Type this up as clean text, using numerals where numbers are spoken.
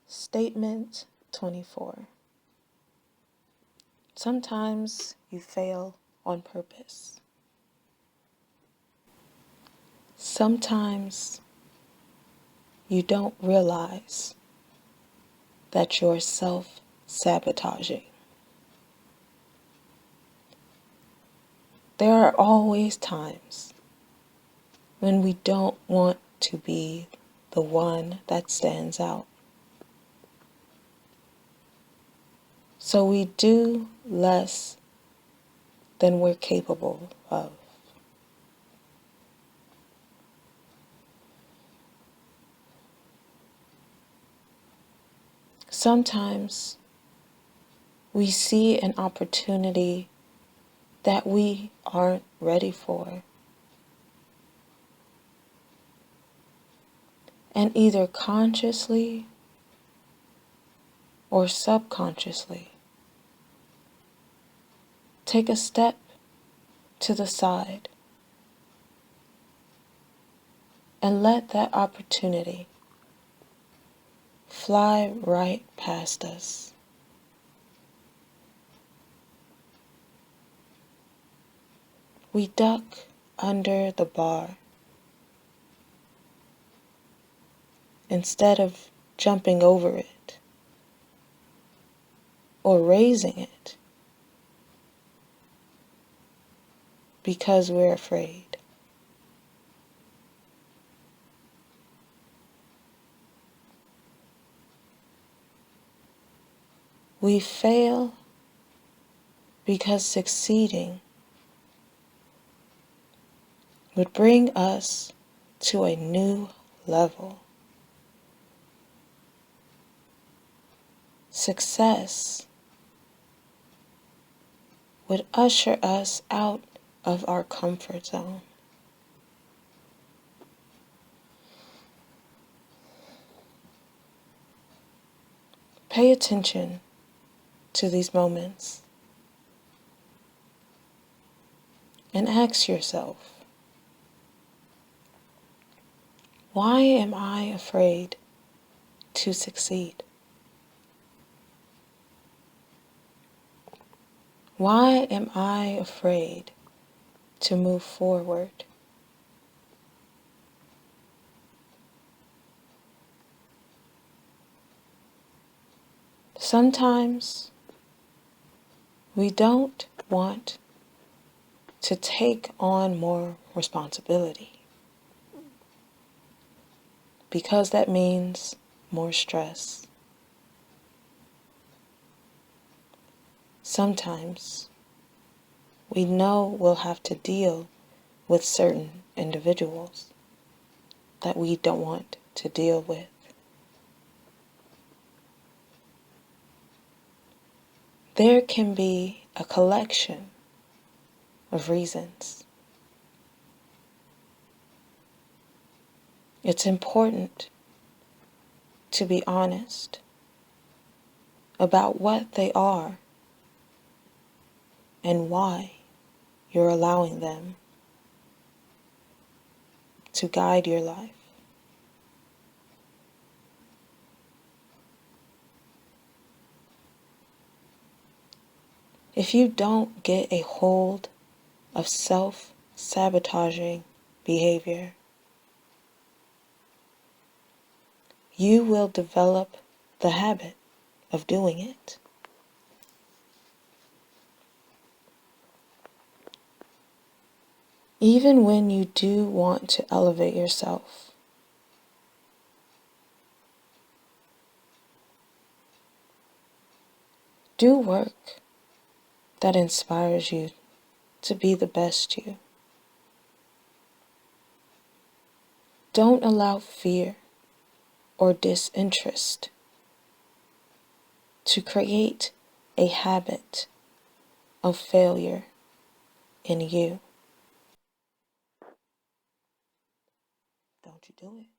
Statement 24. Sometimes you fail on purpose. Sometimes you don't realize that you're self-sabotaging. There are always times when we don't want to be the one that stands out. So we do less than we're capable of. Sometimes we see an opportunity that we aren't ready for, and either consciously or subconsciously take a step to the side and let that opportunity fly right past us. We duck under the bar instead of jumping over it or raising it because we're afraid. We fail because succeeding would bring us to a new level. Success would usher us out of our comfort zone. Pay attention to these moments and ask yourself, why am I afraid to succeed? Why am I afraid to move forward? Sometimes we don't want to take on more responsibility because that means more stress. Sometimes we know we'll have to deal with certain individuals that we don't want to deal with. There can be a collection of reasons. It's important to be honest about what they are and why you're allowing them to guide your life. If you don't get a hold of self-sabotaging behavior, you will develop the habit of doing it. Even when you do want to elevate yourself, do work that inspires you to be the best you. Don't allow fear or disinterest to create a habit of failure in you. Don't you do it.